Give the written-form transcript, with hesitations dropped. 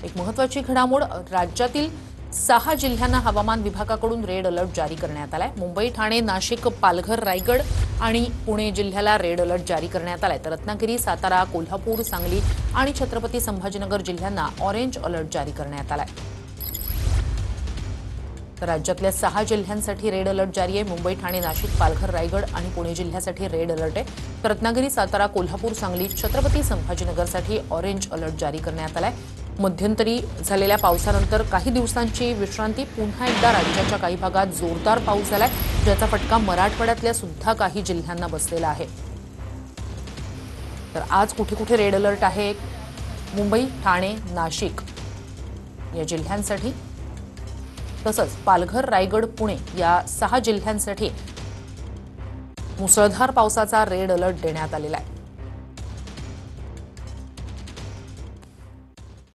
एक महत्त्वाची घडामोड राज्यातील 6 जिल्ह्यांना हवामान विभागाकडून रेड अलर्ट जारी करण्यात आलाय। मुंबई, ठाणे, नाशिक, पालघर, रायगड आणि पुणे जिल्ह्याला रेड अलर्ट जारी करण्यात आलाय। तर रत्नागिरी, सातारा, कोल्हापूर, सांगली आणि छत्रपती संभाजीनगर जिल्ह्यांना ऑरेंज अलर्ट जारी करण्यात आलाय। तर राज्यातल्या 6 जिल्ह्यांसाठी रेड अलर्ट जारी आहे। मुंबई, ठाणे, नाशिक, पालघर, रायगड आणि पुणे जिल्ह्यासाठी रेड अलर्ट आहे। तर रत्नागिरी, सातारा, कोल्हापूर, सांगली, छत्रपती संभाजीनगरसाठी ऑरेंज अलर्ट जारी करण्यात आलाय। मध्यंतरी झालेल्या पावसानंतर काही दिवसांची विश्रांती, पुन्हा एकदा राज्याच्या काही भागात जोरदार पाऊस झालाय, ज्याचा फटका मराठवाड्यातल्या सुद्धा काही जिल्ह्यांना बसलेला आहे। तर आज कुठे कुठे रेड अलर्ट आहे? मुंबई, ठाणे, नाशिक या जिल्ह्यांसाठी, तसंच पालघर, रायगड, पुणे या 6 जिल्ह्यांसाठी मुसळधार पावसाचा रेड अलर्ट देण्यात आलेला आहे।